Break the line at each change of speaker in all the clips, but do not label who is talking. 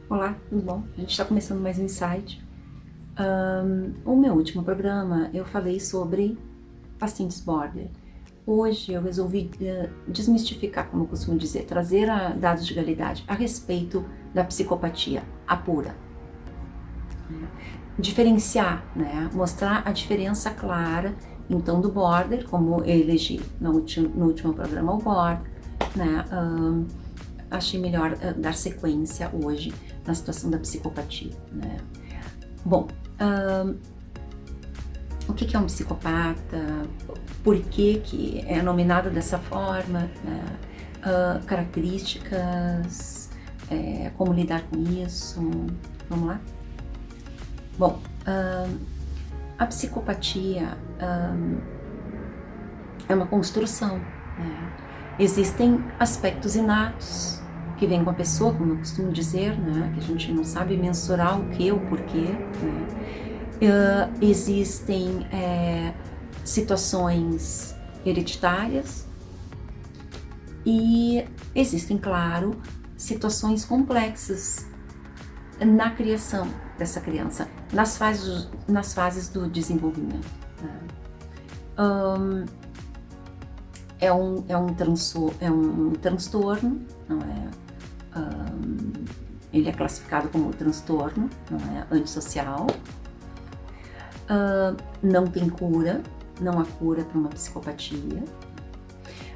Olá, tudo bom? A gente está começando mais um Insight. O meu último programa eu falei sobre pacientes border. Hoje eu resolvi desmistificar, como eu costumo dizer, trazer dados de realidade a respeito da psicopatia apura. Diferenciar, né? Mostrar a diferença clara, então, do border, como eu elegi no último programa o border, né? Achei melhor dar sequência hoje na situação da psicopatia, né? Bom, o que é um psicopata? Por que é nominado dessa forma? Né? Características, como lidar com isso? Vamos lá? Bom, a psicopatia é uma construção, né? Existem aspectos inatos que vêm com a pessoa, como eu costumo dizer, né? Que a gente não sabe mensurar o que, o porquê, né? Existem situações hereditárias e existem, claro, situações complexas na criação dessa criança, nas fases do desenvolvimento, né? É um transtorno, não é? Ele é classificado como transtorno, não é? Antissocial. Não tem cura, não há cura para uma psicopatia.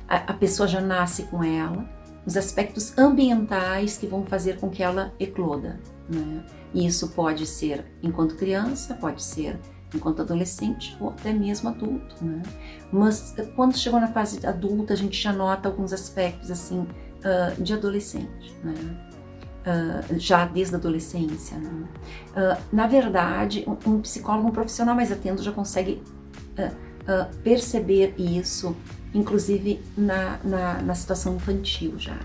A pessoa já nasce com ela, os aspectos ambientais que vão fazer com que ela ecloda, né? E isso pode ser enquanto criança, pode ser enquanto adolescente ou até mesmo adulto, né? Mas quando chegou na fase adulta, a gente já nota alguns aspectos assim de adolescente, né? Já desde a adolescência, né? Na verdade, um psicólogo, um profissional mais atento já consegue perceber isso, inclusive na situação infantil já.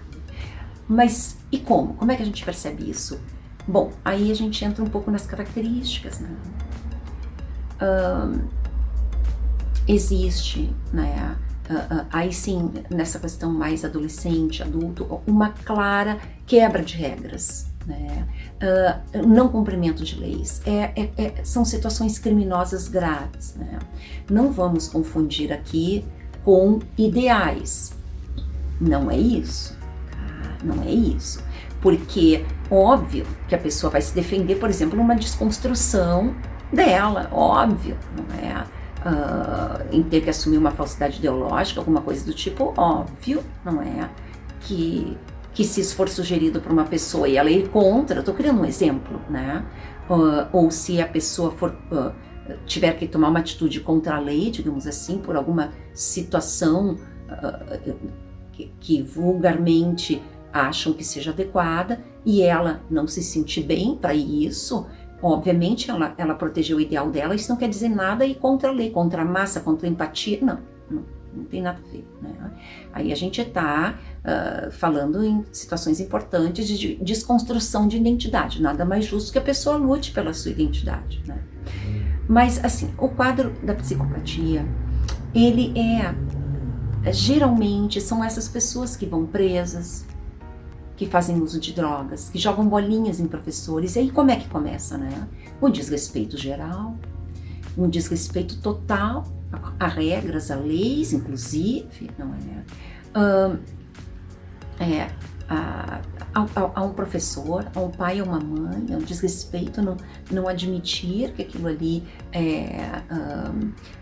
Mas e como? Como é que a gente percebe isso? Bom, aí a gente entra um pouco nas características, né? Existe, né, aí sim, nessa questão mais adolescente, adulto, uma clara quebra de regras, né? Não cumprimento de leis, são situações criminosas graves, né? Não vamos confundir aqui com ideais, não é isso, tá? Não é isso, porque óbvio que a pessoa vai se defender, por exemplo, numa desconstrução dela, óbvio, não é? Em ter que assumir uma falsidade ideológica, alguma coisa do tipo, óbvio, não é? Que se isso for sugerido para uma pessoa e ela ir contra, eu estou criando um exemplo, né? Ou se a pessoa tiver que tomar uma atitude contra a lei, digamos assim, por alguma situação que vulgarmente acham que seja adequada e ela não se sentir bem para isso, obviamente ela protegeu o ideal dela, isso não quer dizer nada ir contra a lei, contra a massa, contra a empatia, não tem nada a ver, né? Aí a gente está falando em situações importantes de desconstrução de identidade, nada mais justo que a pessoa lute pela sua identidade, né? Mas assim, o quadro da psicopatia, ele geralmente são essas pessoas que vão presas, que fazem uso de drogas, que jogam bolinhas em professores. E aí como é que começa, né? Um desrespeito geral, um desrespeito total a regras, a leis, inclusive, não é? A um professor, a um pai, a uma mãe, é um desrespeito, não admitir que aquilo ali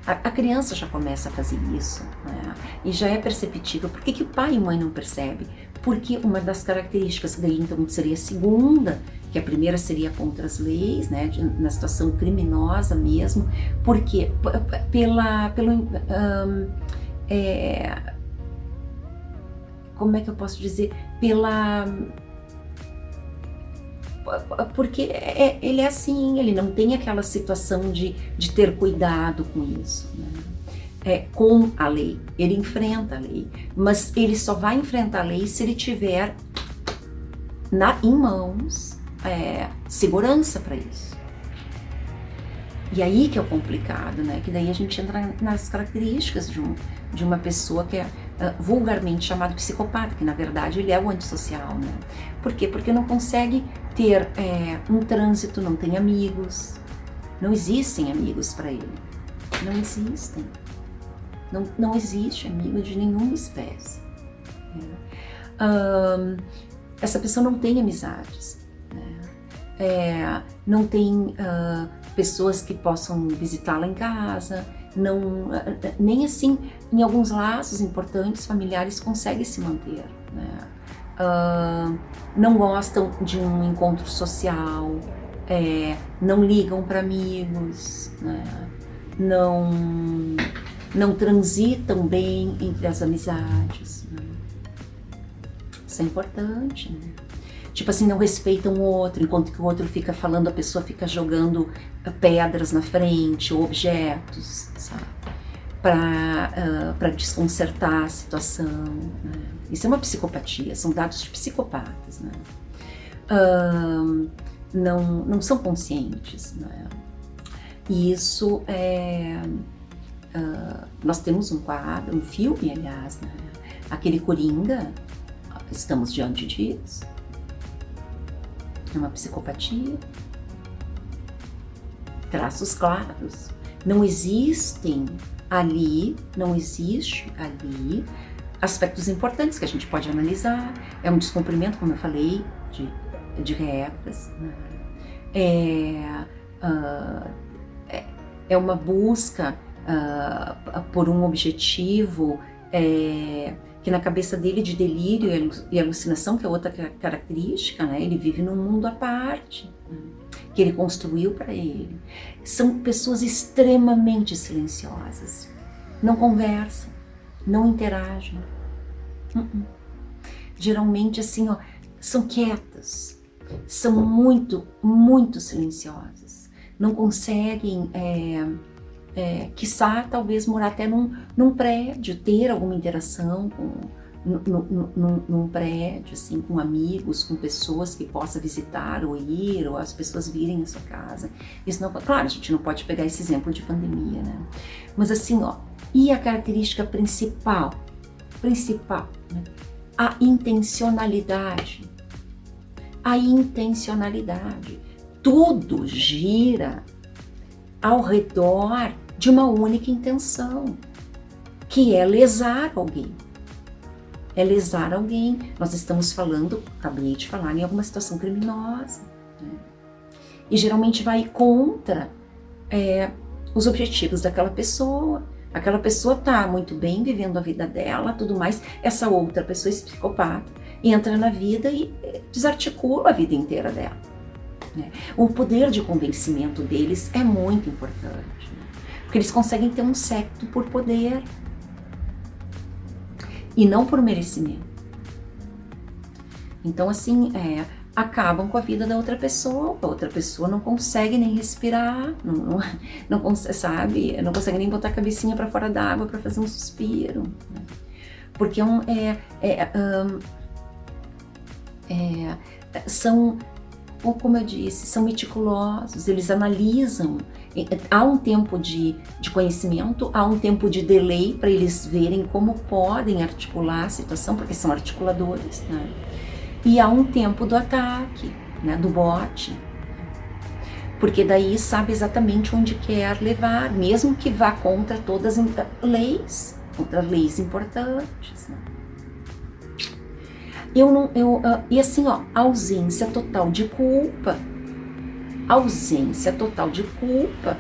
a criança já começa a fazer isso, né? E já é perceptível. Por que o pai e mãe não percebem? Porque uma das características, daí então seria a segunda, que a primeira seria contra as leis, né, na situação criminosa mesmo, porque como é que eu posso dizer, porque ele é assim, ele não tem aquela situação de ter cuidado com isso, né? Com a lei, ele enfrenta a lei, mas ele só vai enfrentar a lei se ele tiver em mãos segurança para isso. E aí que é o complicado, né? Que daí a gente entra nas características de uma pessoa que vulgarmente chamado psicopata, que na verdade ele é o antissocial, né? Por quê? Porque não consegue ter um trânsito, não tem amigos, não existem amigos para ele, não existem, não existe amigo de nenhuma espécie. Essa pessoa não tem amizades, né? Não tem pessoas que possam visitá-la em casa, não, nem assim, em alguns laços importantes familiares consegue se manter, né? Não gostam de um encontro social, não ligam para amigos, né? Não transitam bem entre as amizades, né? Isso é importante, né? Tipo assim, não respeitam o outro, enquanto que o outro fica falando, a pessoa fica jogando pedras na frente, ou objetos, sabe? Para desconcertar a situação, né? Isso é uma psicopatia, são dados de psicopatas, né? Não são conscientes, né? E isso nós temos um quadro, um filme, aliás, né? Aquele Coringa, estamos diante disso. É uma psicopatia. Traços claros. Não existe ali aspectos importantes que a gente pode analisar. É um descumprimento, como eu falei, de regras, né? É uma busca por um objetivo que na cabeça dele de delírio e alucinação, que é outra característica, né? Ele vive num mundo à parte, né? Que ele construiu para ele. São pessoas extremamente silenciosas, não conversam, não interagem. Geralmente assim, ó, são quietas, são muito, muito silenciosas, não conseguem, quiçá talvez morar até num prédio, ter alguma interação num prédio, assim, com amigos, com pessoas que possa visitar ou ir, ou as pessoas virem à sua casa. Isso não, claro, a gente não pode pegar esse exemplo de pandemia, né? Mas assim, ó, e a característica principal, né? A intencionalidade. A intencionalidade. Tudo gira ao redor de uma única intenção, que é lesar alguém. É lesar alguém. Nós estamos falando, acabei de falar, em alguma situação criminosa, né? E geralmente vai contra os objetivos daquela pessoa. Aquela pessoa está muito bem vivendo a vida dela, tudo mais. Essa outra pessoa psicopata entra na vida e desarticula a vida inteira dela, né? O poder de convencimento deles é muito importante, né? Porque eles conseguem ter um séquito por poder e não por merecimento. Então, assim, acabam com a vida da outra pessoa. A outra pessoa não consegue nem respirar, não consegue, sabe? Não consegue nem botar a cabecinha para fora d'água para fazer um suspiro, né? Porque são, como eu disse, são meticulosos, eles analisam. Há um tempo de conhecimento, há um tempo de delay para eles verem como podem articular a situação, porque são articuladores, né? E há um tempo do ataque, né, do bote, porque daí sabe exatamente onde quer levar, mesmo que vá contra todas as leis, contra leis importantes, né? E assim, ó, ausência total de culpa. Ausência total de culpa.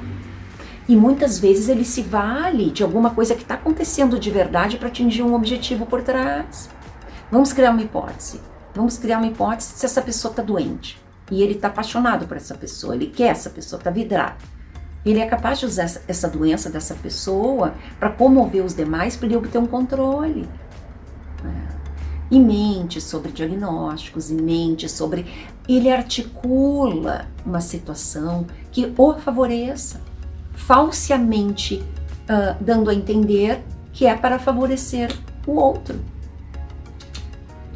E muitas vezes ele se vale de alguma coisa que está acontecendo de verdade para atingir um objetivo por trás. Vamos criar uma hipótese. Vamos criar uma hipótese se essa pessoa está doente. E ele está apaixonado por essa pessoa, ele quer essa pessoa, está vidrado. Ele é capaz de usar essa doença dessa pessoa para comover os demais, para ele obter um controle. E mente sobre diagnósticos, e mente sobre... Ele articula uma situação que o favoreça, falsamente dando a entender que é para favorecer o outro.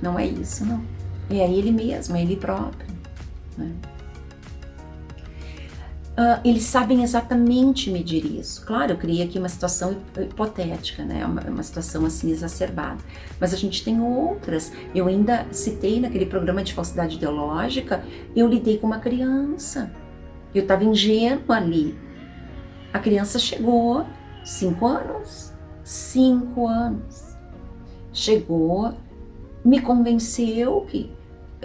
Não é isso, não. É ele mesmo, é ele próprio, né? eles sabem exatamente medir isso. Claro, eu criei aqui uma situação hipotética, né? Uma situação assim exacerbada. Mas a gente tem outras. Eu ainda citei naquele programa de falsidade ideológica, eu lidei com uma criança. Eu estava ingênua ali. A criança chegou, 5 anos. 5 anos. Chegou, me convenceu que,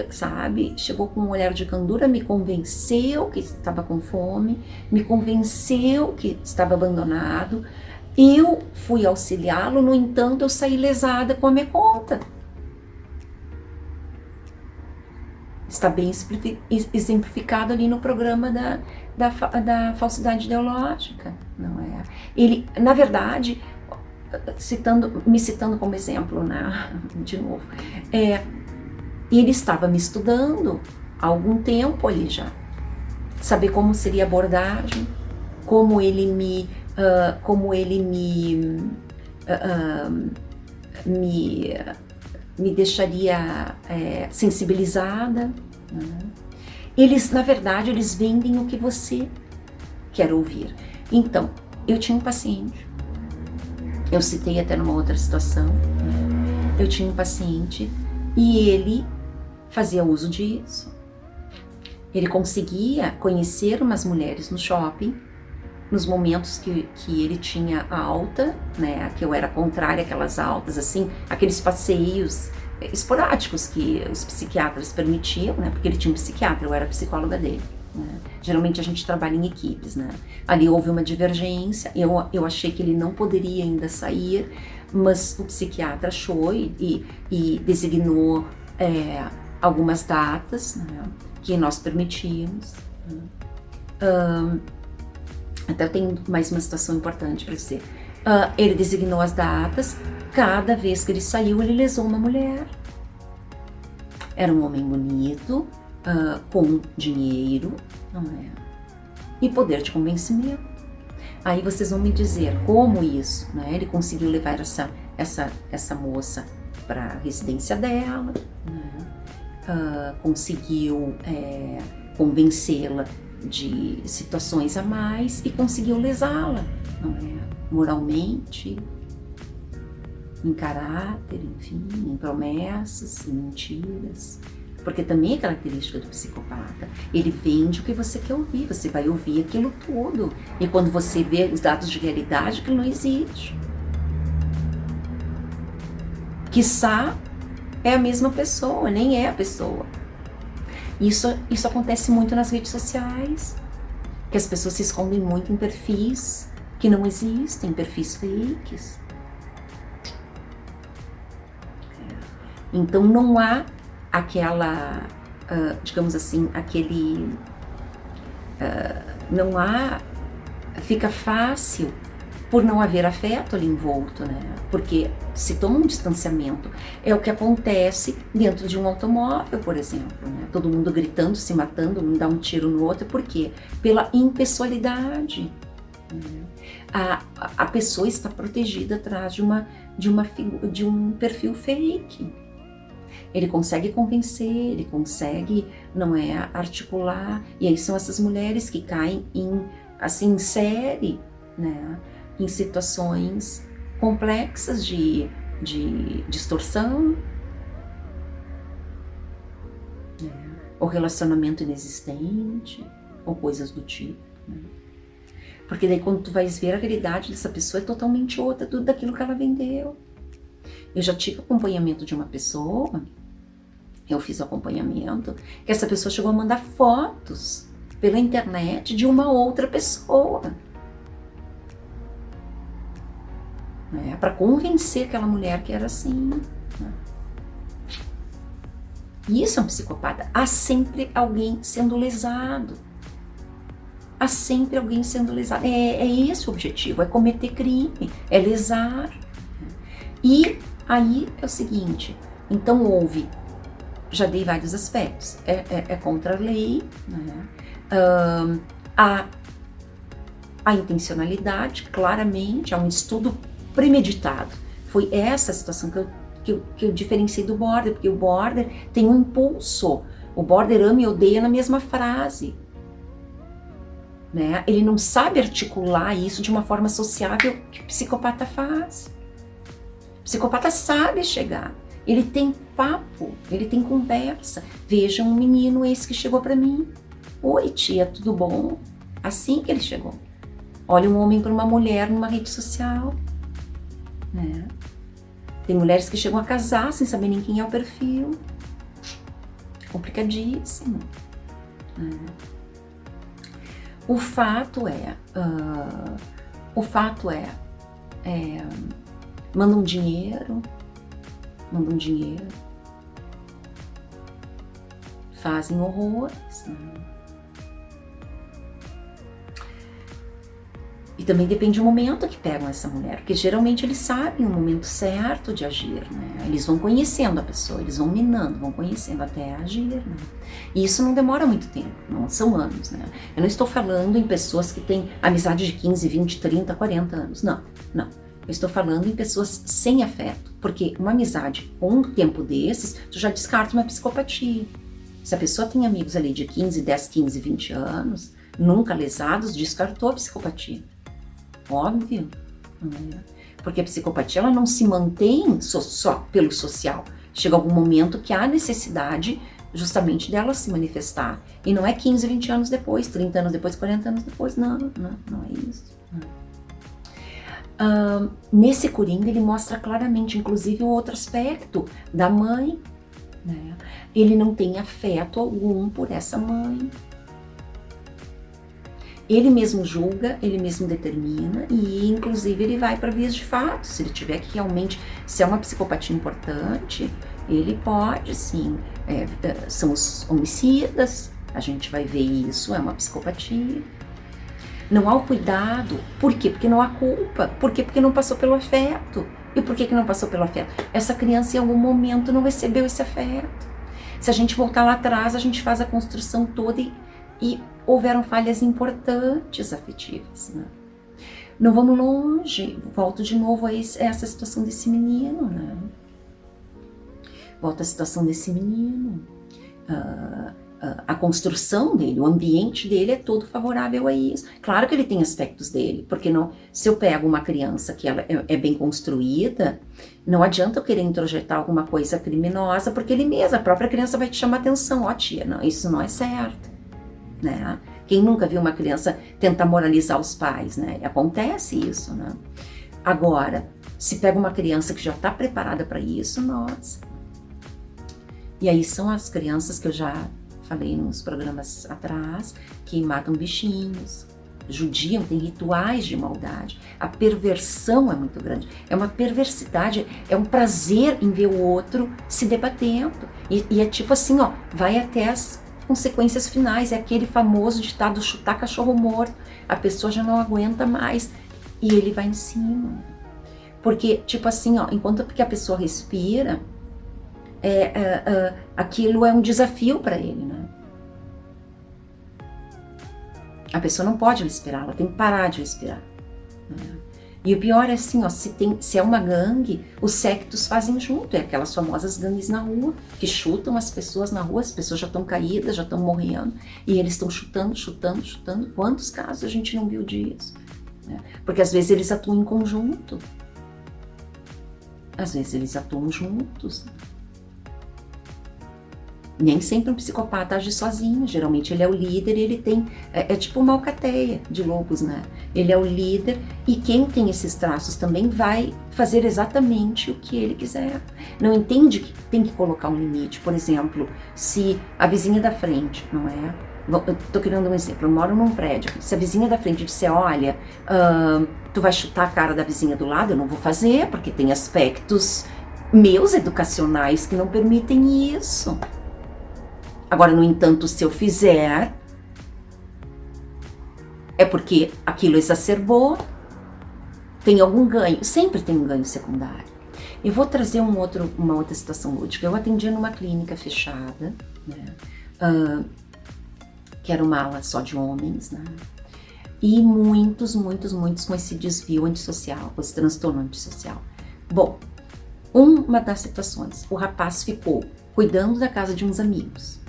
sabe, chegou com um olhar de candura, me convenceu que estava com fome, me convenceu que estava abandonado. Eu fui auxiliá-lo, no entanto, eu saí lesada com a minha conta. Está bem exemplificado ali no programa da falsidade ideológica, não é? Ele, na verdade, me citando como exemplo, né? De novo, ele estava me estudando há algum tempo ali já, saber como seria a abordagem, como ele me deixaria sensibilizada, né? Eles, na verdade, eles vendem o que você quer ouvir. Então, eu tinha um paciente, eu citei até numa outra situação, né? Eu tinha um paciente e ele fazia uso disso. Ele conseguia conhecer umas mulheres no shopping, nos momentos que ele tinha alta, né, que eu era contrária àquelas altas, assim, aqueles passeios esporádicos que os psiquiatras permitiam, né, porque ele tinha um psiquiatra, eu era psicóloga dele, né. Geralmente a gente trabalha em equipes, né. Ali houve uma divergência, eu achei que ele não poderia ainda sair, mas o psiquiatra achou e designou algumas datas, né, que nós permitíamos, né. Até eu tenho mais uma situação importante para dizer. Ele designou as datas, cada vez que ele saiu, ele lesou uma mulher. Era um homem bonito, com dinheiro, não é? E poder de convencimento. Aí vocês vão me dizer como isso, né? Ele conseguiu levar essa moça para a residência dela, né? Conseguiu convencê-la de situações a mais e conseguiu lesá-la, não é? Moralmente, em caráter, enfim, em promessas, em mentiras, porque também é característica do psicopata. Ele vende o que você quer ouvir, você vai ouvir aquilo tudo, e quando você vê os dados de realidade, aquilo não existe. Quiçá é a mesma pessoa, nem é a pessoa. Isso acontece muito nas redes sociais, que as pessoas se escondem muito em perfis que não existem, perfis fakes. Então não há aquela, digamos assim, não há, fica fácil por não haver afeto ali envolto, né? Porque se toma um distanciamento. É o que acontece dentro de um automóvel, por exemplo, né? Todo mundo gritando, se matando, um dá um tiro no outro. Por quê? Pela impessoalidade. Né? A pessoa está protegida atrás de um perfil fake. Ele consegue convencer, ele consegue, não é, articular. E aí são essas mulheres que caem em série, né? Em situações complexas de distorção, né? Ou relacionamento inexistente, ou coisas do tipo, né? Porque daí quando tu vais ver a realidade dessa pessoa é totalmente outra, tudo daquilo que ela vendeu. Eu já tive acompanhamento de uma pessoa, eu fiz acompanhamento, que essa pessoa chegou a mandar fotos pela internet de uma outra pessoa. Né, para convencer aquela mulher que era assim. Né. E isso é um psicopata. Há sempre alguém sendo lesado. Há sempre alguém sendo lesado. É esse o objetivo, é cometer crime, é lesar. E aí é o seguinte, então houve, já dei vários aspectos, é contra a lei, né. A intencionalidade, claramente, há um estudo premeditado. Foi essa a situação que eu diferenciei do border, porque o border tem um impulso. O border ama e odeia na mesma frase. né? Ele não sabe articular isso de uma forma sociável que o psicopata faz. O psicopata sabe chegar. Ele tem papo, ele tem conversa. Veja um menino esse que chegou para mim. Oi, tia, tudo bom? Assim que ele chegou. Olha um homem para uma mulher numa rede social, né? Tem mulheres que chegam a casar sem saber nem quem é o perfil. Complicadíssimo, né? O fato é, mandam dinheiro, fazem horrores, né? E também depende do momento que pegam essa mulher, porque geralmente eles sabem o momento certo de agir, né? Eles vão conhecendo a pessoa, eles vão minando, vão conhecendo até agir, né? E isso não demora muito tempo, não são anos, né? Eu não estou falando em pessoas que têm amizade de 15, 20, 30, 40 anos, não. Eu estou falando em pessoas sem afeto, porque uma amizade com um tempo desses, tu já descarta uma psicopatia. Se a pessoa tem amigos ali de 15, 10, 15, 20 anos, nunca lesados, descartou a psicopatia. Óbvio, né? Porque a psicopatia ela não se mantém só pelo social. Chega algum momento que há necessidade justamente dela se manifestar. E não é 15, 20 anos depois, 30 anos depois, 40 anos depois. Não é isso. Nesse Coringa ele mostra claramente, inclusive, o outro aspecto da mãe, né? Ele não tem afeto algum por essa mãe. Ele mesmo julga, ele mesmo determina e, inclusive, ele vai para vias de fato. Se ele tiver que realmente, se é uma psicopatia importante, ele pode, sim. São os homicidas, a gente vai ver isso, é uma psicopatia. Não há o cuidado. Por quê? Porque não há culpa. Por quê? Porque não passou pelo afeto. E por que não passou pelo afeto? Essa criança, em algum momento, não recebeu esse afeto. Se a gente voltar lá atrás, a gente faz a construção toda e houveram falhas importantes afetivas, né? Não vamos longe, volto de novo a essa situação desse menino, né? Volto à situação desse menino. A construção dele, o ambiente dele é todo favorável a isso. Claro que ele tem aspectos dele, porque não, se eu pego uma criança que ela é bem construída, não adianta eu querer introjetar alguma coisa criminosa, porque ele mesmo, a própria criança vai te chamar atenção. Ó, tia, não, isso não é certo. Né? Quem nunca viu uma criança tentar moralizar os pais, né? Acontece isso, né? Agora, se pega uma criança que já está preparada para isso, nossa. E aí são as crianças que eu já falei nos programas atrás, que matam bichinhos, judiam, tem rituais de maldade. A perversão é muito grande. É uma perversidade, é um prazer em ver o outro se debatendo. E é tipo assim, ó, vai até as consequências finais, é aquele famoso ditado chutar cachorro morto, a pessoa já não aguenta mais e ele vai em cima, porque tipo assim, ó, enquanto que a pessoa respira, aquilo é um desafio para ele, né? A pessoa não pode respirar, ela tem que parar de respirar, né? E o pior é assim, ó, se é uma gangue, os sectos fazem junto, é aquelas famosas gangues na rua, que chutam as pessoas na rua, as pessoas já estão caídas, já estão morrendo, e eles estão chutando. Quantos casos a gente não viu disso? Né? Porque às vezes eles atuam em conjunto, às vezes eles atuam juntos. Nem sempre um psicopata age sozinho, geralmente ele é o líder e ele tem, é tipo uma alcateia de lobos, né? Ele é o líder e quem tem esses traços também vai fazer exatamente o que ele quiser. Não entende que tem que colocar um limite. Por exemplo, se a vizinha da frente, não é? Eu tô criando um exemplo, eu moro num prédio, se a vizinha da frente disser, olha, tu vai chutar a cara da vizinha do lado, eu não vou fazer, porque tem aspectos meus educacionais que não permitem isso. Agora, no entanto, se eu fizer, é porque aquilo exacerbou, tem algum ganho, sempre tem um ganho secundário. Eu vou trazer uma outra situação lúdica. Eu atendia numa clínica fechada, né, que era uma ala só de homens, né, e muitos com esse desvio antissocial, com esse transtorno antissocial. Bom, uma das situações, o rapaz ficou cuidando da casa de uns amigos.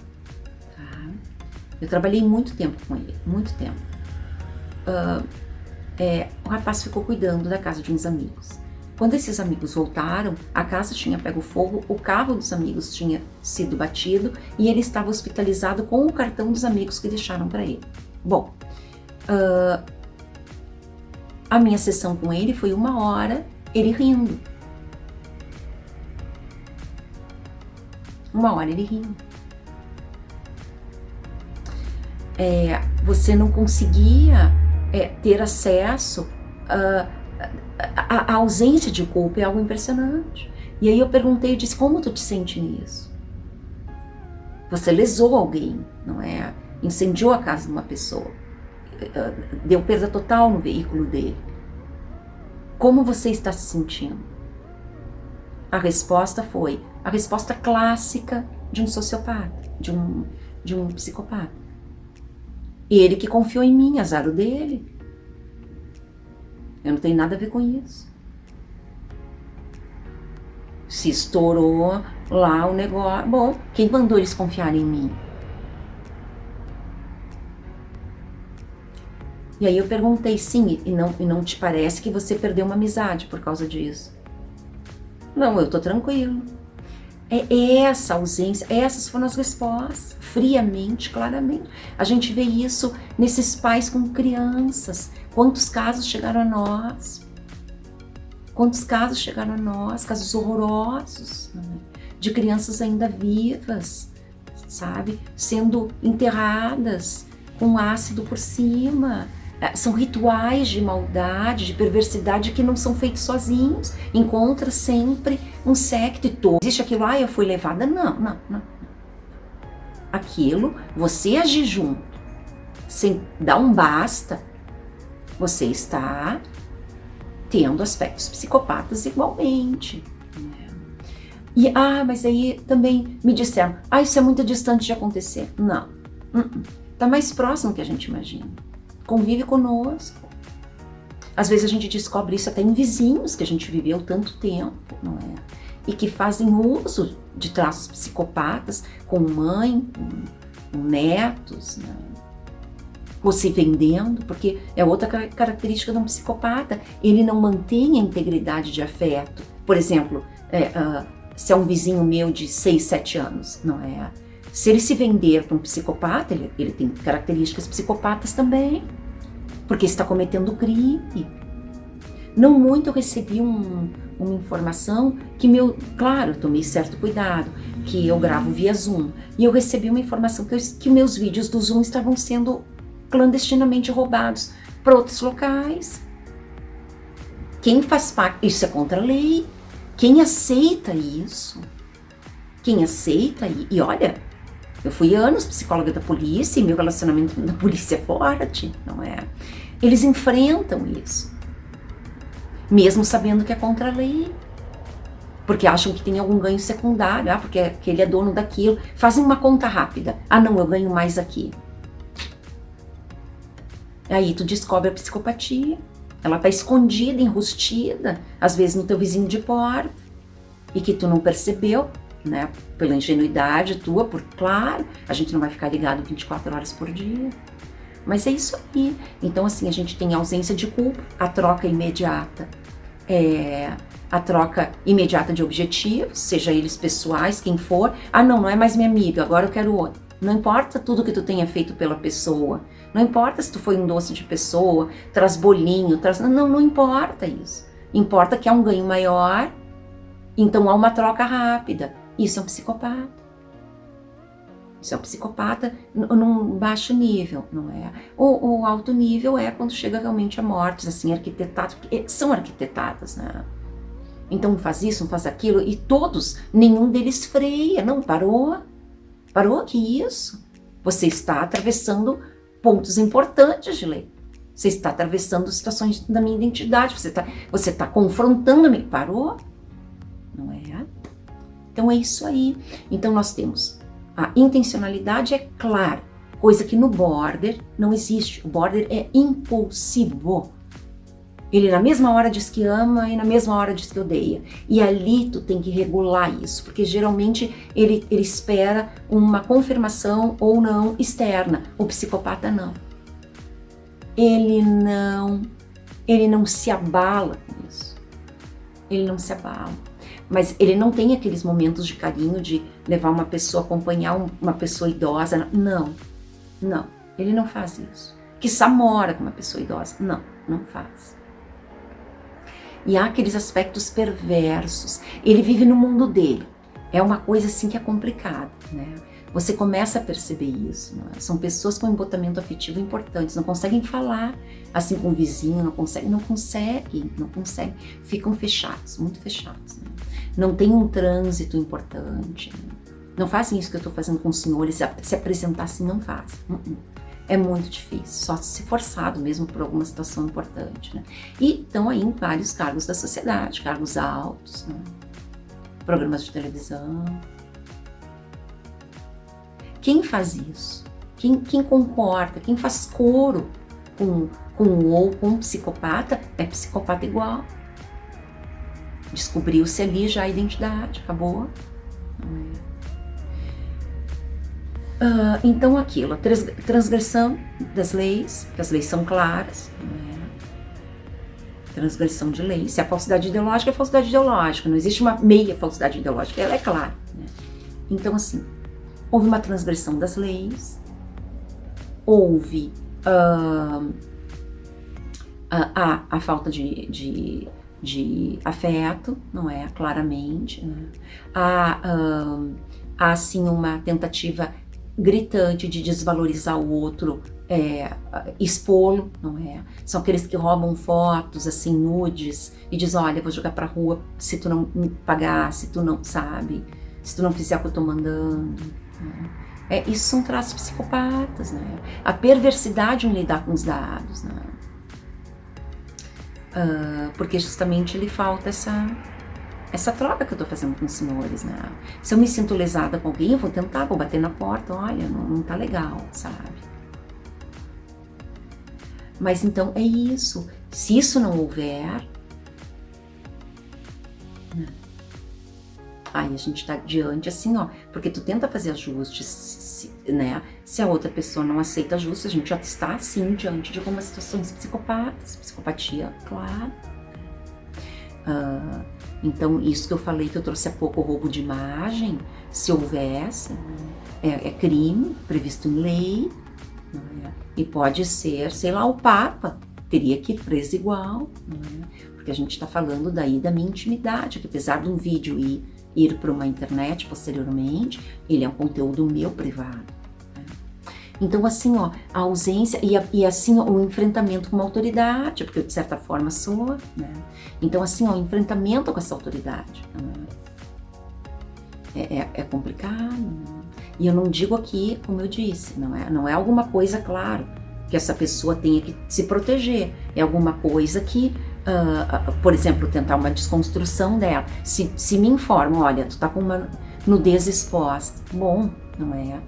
Eu trabalhei muito tempo com ele, muito tempo. o rapaz ficou cuidando da casa de uns amigos. Quando esses amigos voltaram, a casa tinha pego fogo, o carro dos amigos tinha sido batido e ele estava hospitalizado com o cartão dos amigos que deixaram para ele. Bom, a minha sessão com ele foi 1 hora, ele rindo. 1 hora ele rindo. Você não conseguia ter acesso a ausência de culpa, é algo impressionante. E aí eu perguntei, eu disse, como tu te sente nisso? Você lesou alguém, não é? Incendiou a casa de uma pessoa, deu perda total no veículo dele. Como você está se sentindo? A resposta foi a resposta clássica de um sociopata, de um psicopata. Ele que confiou em mim, azar o dele. Eu não tenho nada a ver com isso. Se estourou lá o negócio. Bom, quem mandou eles confiarem em mim? E aí eu perguntei, sim, e não te parece que você perdeu uma amizade por causa disso? Não, eu tô tranquilo. É essa ausência, essas foram as respostas, friamente, claramente. A gente vê isso nesses pais com crianças. Quantos casos chegaram a nós? Quantos casos chegaram a nós? Casos horrorosos, né? De crianças ainda vivas, sabe? Sendo enterradas com ácido por cima. São rituais de maldade, de perversidade que não são feitos sozinhos. Encontra sempre um séquito e todo. Existe aquilo, eu fui levada? Não. Aquilo, você agir junto, sem dar um basta, você está tendo aspectos psicopatas igualmente. E, mas aí também me disseram, isso é muito distante de acontecer. Não. Tá mais próximo que a gente imagina. Convive conosco. Às vezes a gente descobre isso até em vizinhos que a gente viveu tanto tempo, não é? E que fazem uso de traços psicopatas com mãe, com netos, né? Ou se vendendo, porque é outra característica de um psicopata. Ele não mantém a integridade de afeto. Por exemplo, se é um vizinho meu de 6, 7 anos, não é? Se ele se vender para um psicopata, ele tem características psicopatas também, porque está cometendo crime. Não muito eu recebi uma informação que claro, eu tomei certo cuidado, que eu gravo via Zoom, e eu recebi uma informação que meus vídeos do Zoom estavam sendo clandestinamente roubados para outros locais. Quem faz parte, isso é contra a lei, quem aceita isso? Quem aceita, e olha, eu fui anos psicóloga da polícia e meu relacionamento na polícia é forte, não é? Eles enfrentam isso, mesmo sabendo que é contra a lei, porque acham que tem algum ganho secundário, porque ele é dono daquilo, fazem uma conta rápida, não, eu ganho mais aqui. Aí tu descobre a psicopatia, ela tá escondida, enrustida, às vezes no teu vizinho de porta, e que tu não percebeu, né, pela ingenuidade tua, claro, a gente não vai ficar ligado 24 horas por dia, mas é isso aí. Então assim, a gente tem ausência de culpa, a troca imediata de objetivos, seja eles pessoais, quem for, não é mais minha amiga, agora eu quero outro. Não importa tudo que tu tenha feito pela pessoa, não importa se tu foi um doce de pessoa, traz bolinho, não importa isso, importa que há um ganho maior, então há uma troca rápida. Isso é um psicopata. Isso é um psicopata num baixo nível, não é? O alto nível é quando chega realmente a mortes, assim, arquitetadas, porque são arquitetadas, né? Então faz isso, faz aquilo, e nenhum deles freia, não, parou, que isso? Você está atravessando pontos importantes de lei. Você está atravessando situações da minha identidade, você está confrontando-me, parou? Não é? Então é isso aí. Então nós temos a intencionalidade, é clara, coisa que no border não existe. O border é impulsivo. Ele na mesma hora diz que ama e na mesma hora diz que odeia. E ali tu tem que regular isso, porque geralmente ele espera uma confirmação ou não externa. O psicopata não. ele não se abala com isso. Ele não se abala. Mas ele não tem aqueles momentos de carinho de levar uma pessoa, acompanhar uma pessoa idosa. Não, ele não faz isso. Quiçá mora com uma pessoa idosa. Não faz. E há aqueles aspectos perversos. Ele vive no mundo dele. É uma coisa assim que é complicada, né? Você começa a perceber isso, né? São pessoas com embotamento afetivo importantes, não conseguem falar assim com o vizinho, não conseguem, ficam fechados, muito fechados, né? Não tem um trânsito importante, né? Não fazem isso que eu estou fazendo com os senhores, se apresentar assim, não fazem. É muito difícil, só se forçado mesmo por alguma situação importante, né? E estão aí em vários cargos da sociedade, cargos altos, né? Programas de televisão. Quem faz isso? Quem concorda? Quem faz coro com um psicopata é psicopata igual. Descobriu-se ali já a identidade, acabou. Então aquilo, a transgressão das leis, que as leis são claras, transgressão de leis. Se a falsidade ideológica é falsidade ideológica, não existe uma meia falsidade ideológica, ela é clara, né? Então assim, houve uma transgressão das leis, houve a falta de afeto, não é? Claramente, né? Há assim uma tentativa gritante de desvalorizar o outro, expô-lo, não é? São aqueles que roubam fotos, assim, nudes, e dizem, olha, vou jogar pra rua se tu não me pagar, se tu não sabe, se tu não fizer o que eu tô mandando, né? Isso são traços psicopatas, né? A perversidade em lidar com os dados, né? Porque justamente lhe falta essa troca que eu tô fazendo com os senhores, né? Se eu me sinto lesada com alguém, eu vou tentar, vou bater na porta, olha, não tá legal, sabe? Mas então é isso. Se isso não houver, né? Aí a gente tá diante assim, ó, porque tu tenta fazer ajustes, né? Se a outra pessoa não aceita ajustes, a gente já está assim diante de algumas situações psicopatas, psicopatia, claro. Então, isso que eu falei, que eu trouxe há pouco, o roubo de imagem, se houvesse, é crime previsto em lei, não é? E pode ser, sei lá, o Papa teria que ir preso igual, não é? Porque a gente está falando daí da minha intimidade, que apesar de um vídeo ir para uma internet posteriormente, ele é um conteúdo meu privado. Então, assim, ó, a ausência e assim, ó, o enfrentamento com uma autoridade, porque eu, de certa forma, sou, né? Então, assim, ó, o enfrentamento com essa autoridade, né? É complicado, né? E eu não digo aqui, como eu disse, não é alguma coisa, claro, que essa pessoa tenha que se proteger, é alguma coisa que, por exemplo, tentar uma desconstrução dela. Se me informam, olha, tu tá com uma nudez exposta, bom, não é?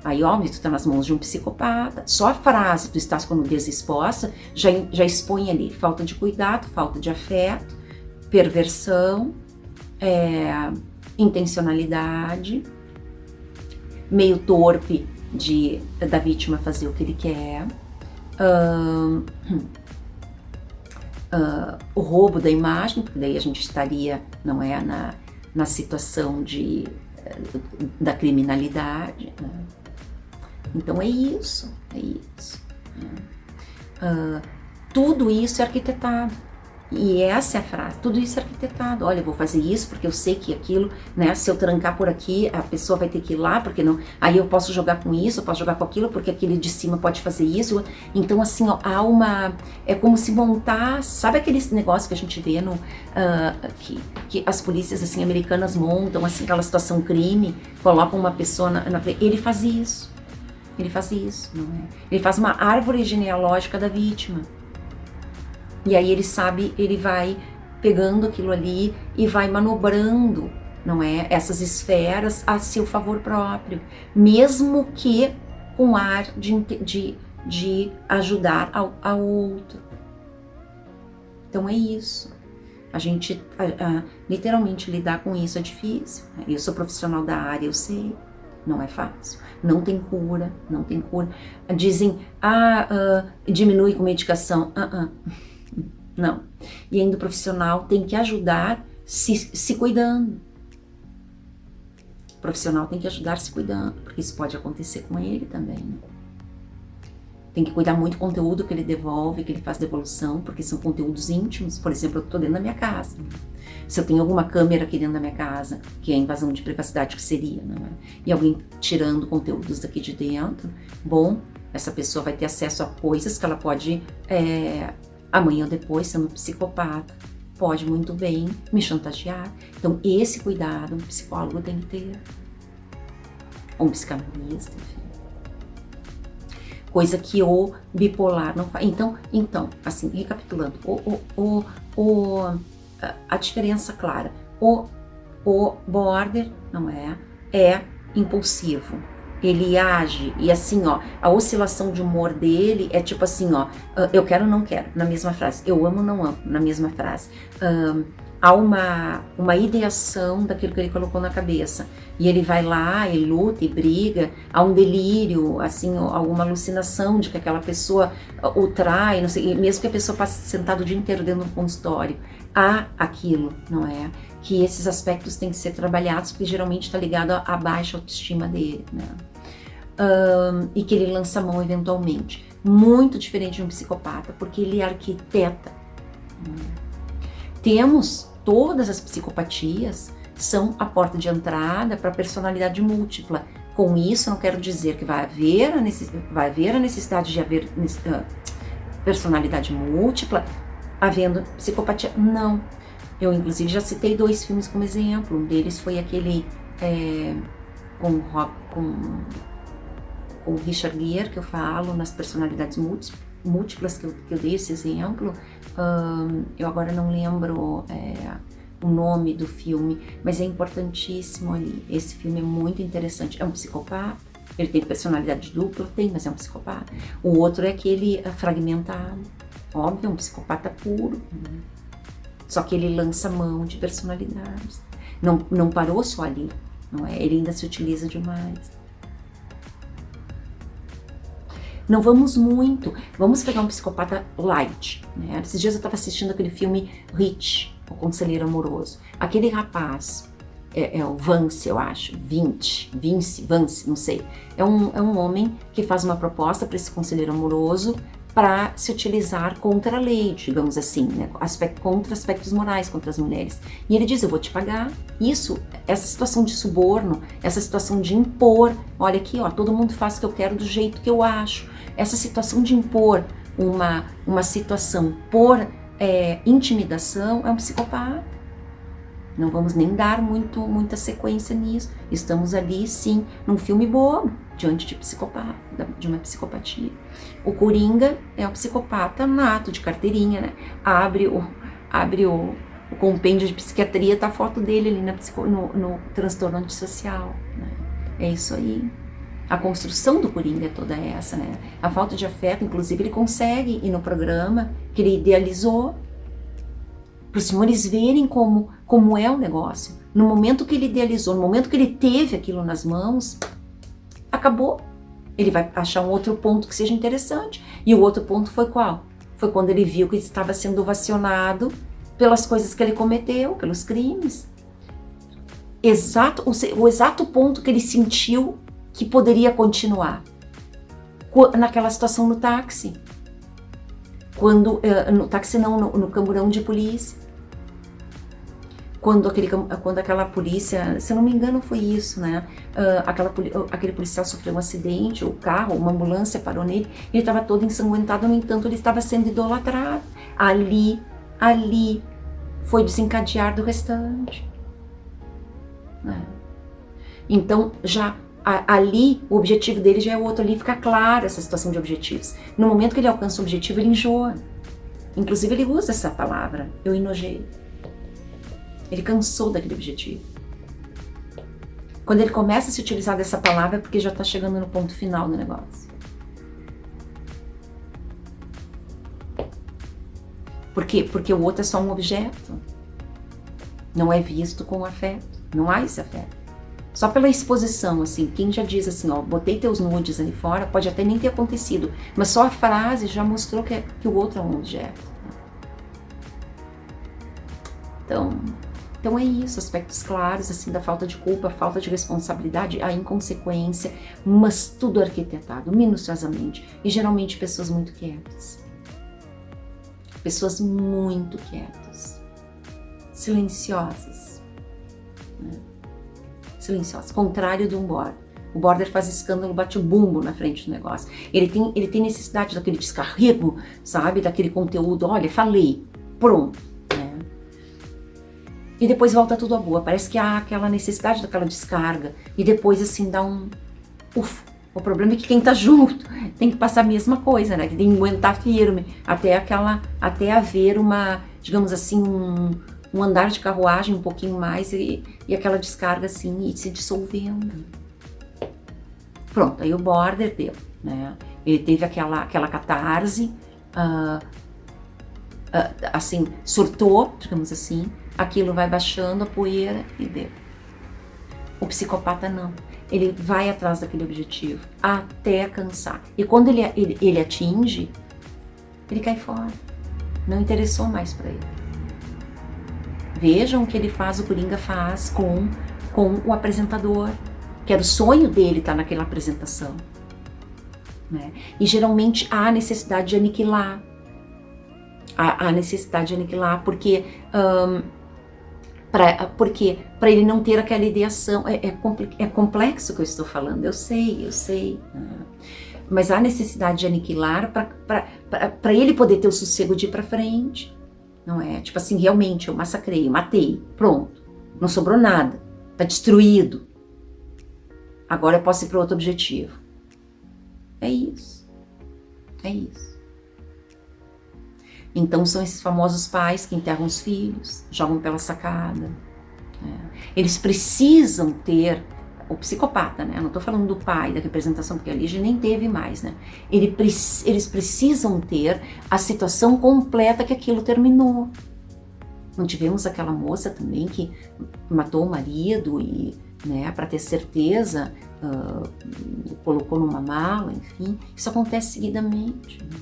Aí, óbvio, tu tá nas mãos de um psicopata. Só a frase, tu estás com a nudez exposta, já expõe ali falta de cuidado, falta de afeto, perversão, intencionalidade, meio torpe da vítima fazer o que ele quer, o roubo da imagem, porque daí a gente estaria, não é, na situação da criminalidade, né? Então é isso. Tudo isso é arquitetado. E essa é a frase, tudo isso é arquitetado. Olha, eu vou fazer isso porque eu sei que aquilo, né, se eu trancar por aqui, a pessoa vai ter que ir lá, porque não, aí eu posso jogar com isso, eu posso jogar com aquilo, porque aquele de cima pode fazer isso. Então, assim, ó, é como se montar, sabe aquele negócio que a gente vê que as polícias, assim, americanas montam, assim, aquela situação crime, colocam uma pessoa na frente. Ele faz isso, não é? Ele faz uma árvore genealógica da vítima. E aí ele vai pegando aquilo ali e vai manobrando, não é? Essas esferas a seu favor próprio, mesmo que com ar de ajudar ao outro. Então é isso. A gente, literalmente, lidar com isso é difícil. Eu sou profissional da área, eu sei. Não é fácil. Não tem cura, não tem cura. Dizem, diminui com medicação. Não. E ainda o profissional tem que ajudar se cuidando. O profissional tem que ajudar se cuidando, porque isso pode acontecer com ele também, né? Tem que cuidar muito do conteúdo que ele devolve, que ele faz devolução, porque são conteúdos íntimos. Por exemplo, eu estou dentro da minha casa. Se eu tenho alguma câmera aqui dentro da minha casa, que é a invasão de privacidade que seria, né? E alguém tirando conteúdos daqui de dentro, bom, essa pessoa vai ter acesso a coisas que ela pode, amanhã ou depois, sendo psicopata, pode muito bem me chantagear. Então, esse cuidado um psicólogo tem que ter. Ou um psicanalista, enfim. Coisa que o bipolar não faz. Então, assim, recapitulando, a diferença clara, o border, não é impulsivo. Ele age e assim, a oscilação de humor dele é tipo assim, eu quero, não quero, na mesma frase. Eu amo, não amo, na mesma frase. Há uma ideação daquilo que ele colocou na cabeça. E ele vai lá e luta e briga. Há um delírio, assim, alguma alucinação de que aquela pessoa o trai, não sei, e mesmo que a pessoa passe sentado o dia inteiro dentro de um consultório. Há aquilo, não é? Que esses aspectos têm que ser trabalhados, porque geralmente está ligado à baixa autoestima dele, né? E que ele lança a mão eventualmente. Muito diferente de um psicopata, porque ele arquiteta. Temos todas as psicopatias, são a porta de entrada para a personalidade múltipla. Com isso, não quero dizer que vai haver a necessidade de haver personalidade múltipla, havendo psicopatia. Não. Eu, inclusive, já citei 2 filmes como exemplo. Um deles foi aquele com o Richard Gere, que eu falo nas personalidades múltiplas, que eu dei esse exemplo. Eu agora não lembro o nome do filme, mas é importantíssimo ali. Esse filme é muito interessante. É um psicopata, ele tem personalidade dupla, mas é um psicopata. O outro é aquele fragmentado, óbvio, é um psicopata puro, né? Só que ele lança mão de personalidades. Não parou só ali, não é? Ele ainda se utiliza demais. Não vamos pegar um psicopata light, né? Esses dias eu estava assistindo aquele filme Rich, o Conselheiro Amoroso. Aquele rapaz, é o Vance, eu acho, Vance, não sei. É um homem que faz uma proposta para esse conselheiro amoroso para se utilizar contra a lei, digamos assim, né? Contra aspectos morais, contra as mulheres. E ele diz, eu vou te pagar. Essa situação de suborno, essa situação de impor, olha aqui, todo mundo faz o que eu quero do jeito que eu acho. Essa situação de impor uma situação por intimidação é um psicopata. Não vamos nem dar muita sequência nisso. Estamos ali, sim, num filme bobo, diante de uma psicopatia. O Coringa é um psicopata nato, de carteirinha, né? Abre o compêndio de psiquiatria, tá a foto dele ali no transtorno antissocial, né? É isso aí. A construção do Coringa é toda essa, né? A falta de afeto, inclusive, ele consegue ir no programa que ele idealizou, para os senhores verem como é o negócio. No momento que ele idealizou, no momento que ele teve aquilo nas mãos, acabou. Ele vai achar um outro ponto que seja interessante. E o outro ponto foi qual? Foi quando ele viu que estava sendo ovacionado pelas coisas que ele cometeu, pelos crimes. O exato ponto que ele sentiu que poderia continuar. Naquela situação no táxi. No táxi não, no camburão de polícia. Quando aquela polícia, se eu não me engano foi isso, né? Aquele policial sofreu um acidente, o carro, uma ambulância parou nele, ele estava todo ensanguentado, no entanto ele estava sendo idolatrado. Ali foi desencadear do restante, né? Então ali o objetivo dele já é outro, ali fica clara essa situação de objetivos. No momento que ele alcança o objetivo, ele enjoa. Inclusive ele usa essa palavra, eu enojei. Ele cansou daquele objetivo. Quando ele começa a se utilizar dessa palavra é porque já está chegando no ponto final do negócio. Por quê? Porque o outro é só um objeto. Não é visto com afeto. Não há esse afeto. Só pela exposição, assim, quem já diz assim, ó, botei teus nudes ali fora, pode até nem ter acontecido, mas só a frase já mostrou que o outro é um objeto. Então é isso, aspectos claros, assim, da falta de culpa, falta de responsabilidade, a inconsequência, mas tudo arquitetado, minuciosamente, e geralmente pessoas muito quietas. Pessoas muito quietas, silenciosas, né? Silenciosas, contrário de um border. O border faz escândalo, bate o bumbo na frente do negócio. Ele tem necessidade daquele descarrego, sabe? Daquele conteúdo, olha, falei, pronto, né? E depois volta tudo à boa. Parece que há aquela necessidade daquela descarga. E depois, assim, dá um... Uf, o problema é que quem tá junto tem que passar a mesma coisa, né? Que tem que aguentar firme até haver uma, digamos assim, um andar de carruagem um pouquinho mais e aquela descarga assim, e se dissolvendo. Pronto, aí o border deu, né? Ele teve aquela catarse, assim, surtou, digamos assim, aquilo vai baixando a poeira e deu. O psicopata não. Ele vai atrás daquele objetivo até cansar. E quando ele atinge, ele cai fora. Não interessou mais para ele. Vejam o que ele faz, o Coringa faz com o apresentador, que era o sonho dele estar naquela apresentação, né? E geralmente há necessidade de aniquilar. Há necessidade de aniquilar, porque para ele não ter aquela ideação, é complexo o que eu estou falando, eu sei, mas há necessidade de aniquilar para ele poder ter o sossego de ir para frente, não é? Tipo assim, realmente eu massacrei, matei, pronto, não sobrou nada, tá destruído, agora eu posso ir para outro objetivo. É isso. Então são esses famosos pais que enterram os filhos, jogam pela sacada. Eles precisam ter, o psicopata, né? Eu não estou falando do pai, da representação, porque ali já nem teve mais, né? Eles precisam ter a situação completa que aquilo terminou. Não tivemos aquela moça também que matou o marido e, né, para ter certeza, colocou numa mala, enfim. Isso acontece seguidamente, né?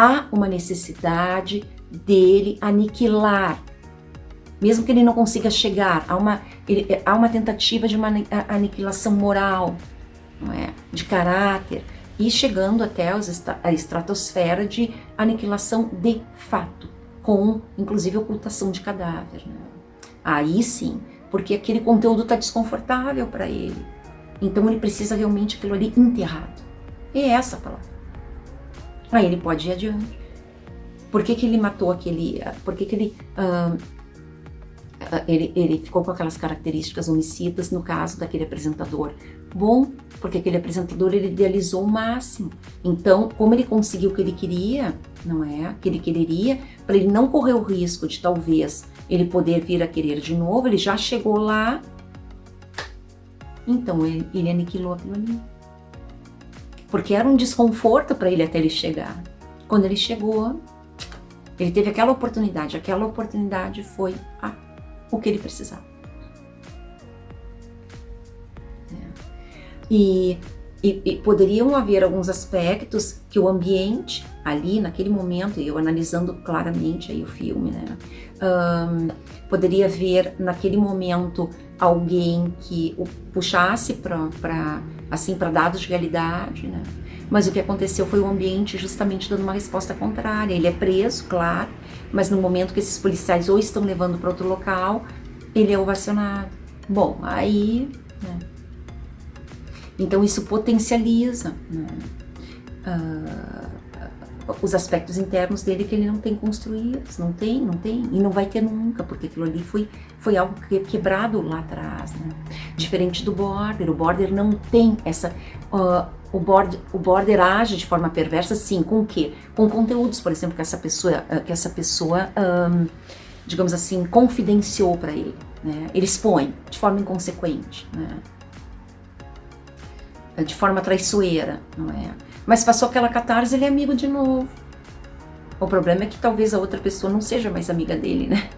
Há uma necessidade dele aniquilar, mesmo que ele não consiga chegar, há uma tentativa de uma aniquilação moral, não é? De caráter, e chegando até a estratosfera de aniquilação de fato, com inclusive ocultação de cadáver, né? Aí sim, porque aquele conteúdo está desconfortável para ele, então ele precisa realmente aquilo ali enterrado. É essa a palavra. Aí ele pode ir adiante. Por que ele matou aquele... Por que ele ficou com aquelas características homicidas no caso daquele apresentador? Bom, porque aquele apresentador ele idealizou o máximo. Então, como ele conseguiu o que ele queria, não é? Que ele quereria, para ele não correr o risco de talvez ele poder vir a querer de novo, ele já chegou lá. Então, ele aniquilou aquilo ali. Porque era um desconforto para ele até ele chegar. Quando ele chegou, ele teve aquela oportunidade foi o que ele precisava. E poderiam haver alguns aspectos que o ambiente, ali naquele momento, e eu analisando claramente aí o filme, né? Poderia haver naquele momento alguém que o puxasse para dados de realidade, né? Mas o que aconteceu foi o ambiente justamente dando uma resposta contrária. Ele é preso, claro, mas no momento que esses policiais ou estão levando para outro local, ele é ovacionado. Bom, aí, né? Então isso potencializa, né, os aspectos internos dele que ele não tem construídos, não tem, e não vai ter nunca, porque aquilo ali foi algo quebrado lá atrás, né? Diferente do border, o border não tem essa... O border age de forma perversa, sim, com o quê? Com conteúdos, por exemplo, que essa pessoa digamos assim, confidenciou para ele, né? Ele expõe de forma inconsequente, né? De forma traiçoeira, não é? Mas passou aquela catarse, ele é amigo de novo. O problema é que talvez a outra pessoa não seja mais amiga dele, né?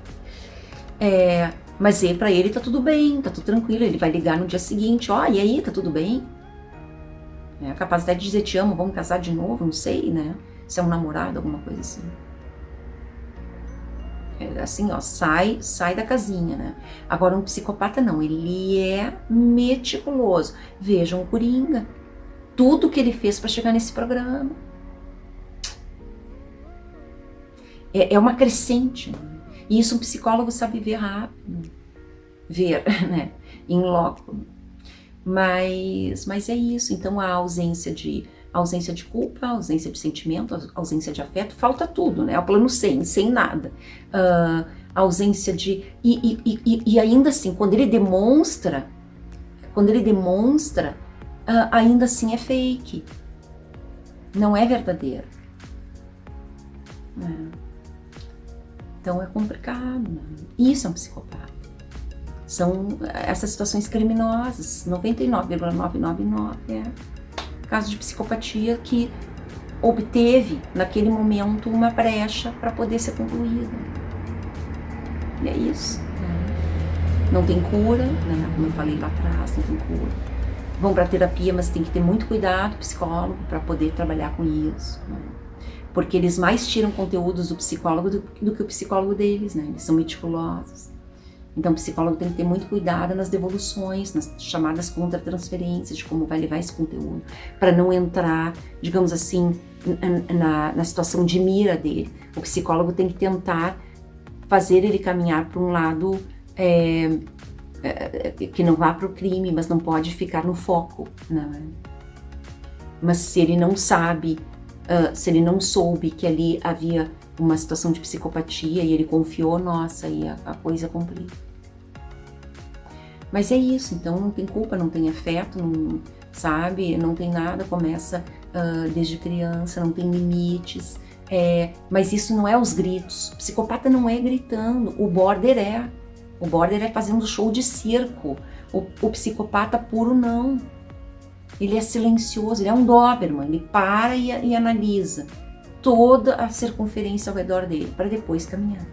Mas para ele tá tudo bem, tá tudo tranquilo, ele vai ligar no dia seguinte, ó, e aí, tá tudo bem? A capacidade de dizer te amo, vamos casar de novo, não sei, né? Se é um namorado, alguma coisa assim. Assim, ó, sai da casinha, né? Agora um psicopata não, ele é meticuloso. Vejam o Coringa, tudo que ele fez para chegar nesse programa. É uma crescente, né? E isso um psicólogo sabe ver rápido, ver, né? Em loco. Mas é isso, então a ausência de culpa, a ausência de sentimento, a ausência de afeto, falta tudo, né? É o plano sem nada. A ausência de... E ainda assim, quando ele demonstra, ainda assim é fake. Não é verdadeiro. Então é complicado, né? Isso é um psicopata. São essas situações criminosas, 99,999 é caso de psicopatia que obteve, naquele momento, uma brecha para poder ser concluída. E é isso. Né? Não tem cura, né? Como eu falei lá atrás, não tem cura. Vão para terapia, mas tem que ter muito cuidado, psicólogo, para poder trabalhar com isso. Né? Porque eles mais tiram conteúdos do psicólogo do que o psicólogo deles, né? Eles são meticulosos. Então o psicólogo tem que ter muito cuidado nas devoluções, nas chamadas contra-transferências, de como vai levar esse conteúdo, para não entrar, digamos assim, na situação de mira dele. O psicólogo tem que tentar fazer ele caminhar para um lado que não vá para o crime, mas não pode ficar no foco. Né? Mas se ele não sabe, se ele não soube que ali havia uma situação de psicopatia e ele confiou, nossa, aí a coisa complica. Mas é isso, então não tem culpa, não tem afeto, não, sabe, não tem nada, começa desde criança, não tem limites, mas isso não é os gritos, o psicopata não é gritando, o border é fazendo show de circo, o psicopata puro não, ele é silencioso, ele é um Doberman, ele para e analisa toda a circunferência ao redor dele, para depois caminhar.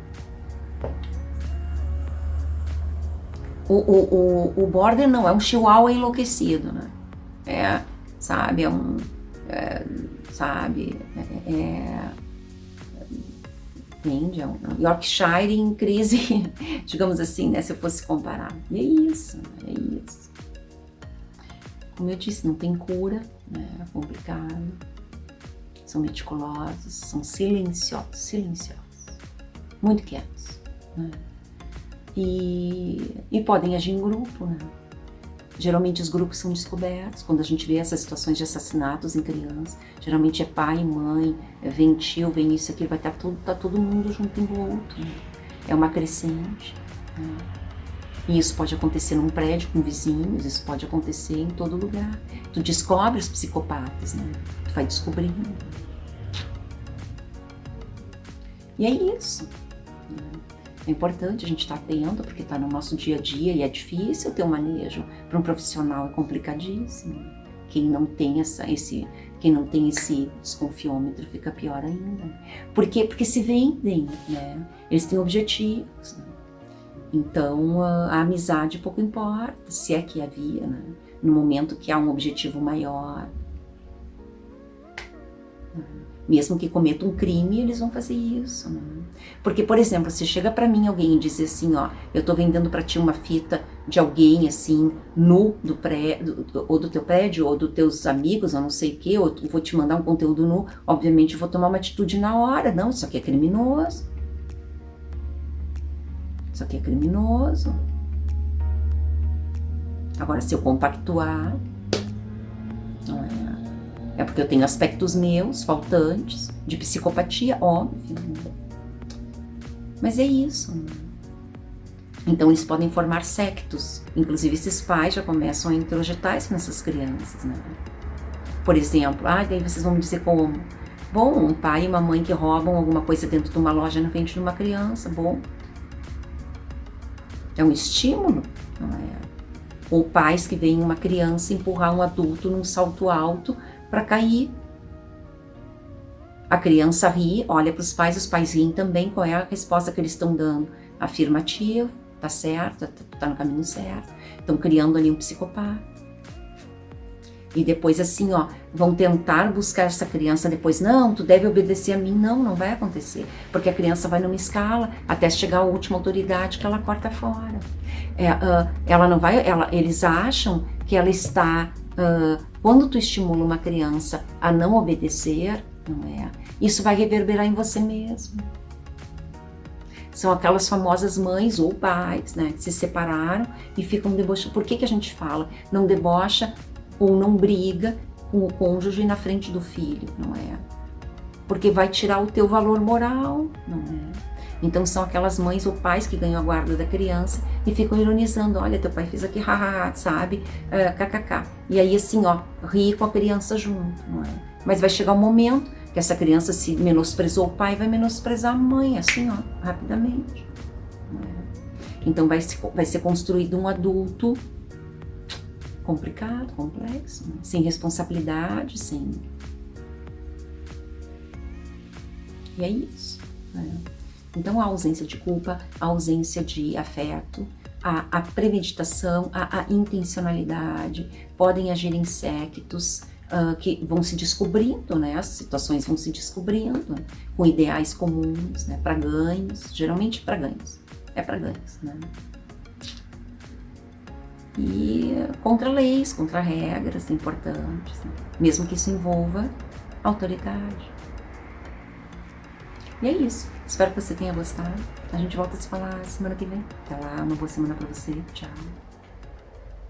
O border não, é um chihuahua enlouquecido, né? Sabe, entende? É um Yorkshire em crise, digamos assim, né? Se eu fosse comparar. E é isso. Como eu disse, não tem cura, né? É complicado. São meticulosos, são silenciosos, muito quietos, né? E podem agir em grupo, né? Geralmente os grupos são descobertos, quando a gente vê essas situações de assassinatos em crianças, geralmente é pai, mãe, vem tio, vem isso aqui, vai estar todo mundo junto envolto, né? É uma crescente, né? E isso pode acontecer num prédio com vizinhos, isso pode acontecer em todo lugar. Tu descobre os psicopatas, né? Tu vai descobrindo. E é isso. É importante a gente estar atento, porque está no nosso dia a dia e é difícil ter um manejo. Para um profissional é complicadíssimo. Quem não tem esse desconfiômetro fica pior ainda. Por quê? Porque se vendem, né? Eles têm objetivos, né? Então a amizade pouco importa, se é que havia, né? No momento que há um objetivo maior. Mesmo que cometa um crime, eles vão fazer isso, né? Porque, por exemplo, se chega pra mim alguém e diz assim, ó, eu tô vendendo pra ti uma fita de alguém, assim, nu do prédio, ou do teu prédio, ou dos teus amigos, ou não sei o quê, ou vou te mandar um conteúdo nu, obviamente eu vou tomar uma atitude na hora. Não, isso aqui é criminoso. Isso aqui é criminoso. Agora, se eu compactuar, não é... É porque eu tenho aspectos meus, faltantes, de psicopatia, óbvio. Mas é isso. Então eles podem formar sectos. Inclusive esses pais já começam a introjetar isso nessas crianças, né? Por exemplo, daí vocês vão me dizer como? Bom, um pai e uma mãe que roubam alguma coisa dentro de uma loja na frente de uma criança, bom. É um estímulo, não é? Ou pais que veem uma criança empurrar um adulto num salto alto para cair. A criança ri, olha para os pais riem também. Qual é a resposta que eles estão dando? Afirmativa. tá certo, tá no caminho certo. Estão criando ali um psicopata. E depois assim, ó, vão tentar buscar essa criança depois. Não, tu deve obedecer a mim. Não, não vai acontecer. Porque a criança vai numa escala até chegar à última autoridade que ela corta fora. Ela não vai, eles acham que ela está... quando tu estimula uma criança a não obedecer, não é? Isso vai reverberar em você mesmo. São aquelas famosas mães ou pais, né, que se separaram e ficam debochando. Por que a gente fala? Não debocha ou não briga com o cônjuge na frente do filho, não é? Porque vai tirar o teu valor moral, não é? Então são aquelas mães ou pais que ganham a guarda da criança e ficam ironizando, olha, teu pai fez aqui, hahaha, sabe? Kkk. E aí assim, ó, ri com a criança junto, não é? Mas vai chegar um momento que essa criança, se menosprezou o pai, vai menosprezar a mãe, assim, ó, rapidamente. Não é? Então vai ser construído um adulto complicado, complexo, né? Sem responsabilidade, sem... E é isso, né? Então a ausência de culpa, a ausência de afeto, a premeditação, a intencionalidade, podem agir em séquitos que vão se descobrindo, né? As situações vão se descobrindo, né? Com ideais comuns, né? Para ganhos, geralmente para ganhos, para ganhos, né? E contra leis, contra regras importantes, né? Mesmo que isso envolva autoridade. E é isso. Espero que você tenha gostado. A gente volta a se falar semana que vem. Até lá, uma boa semana pra você. Tchau.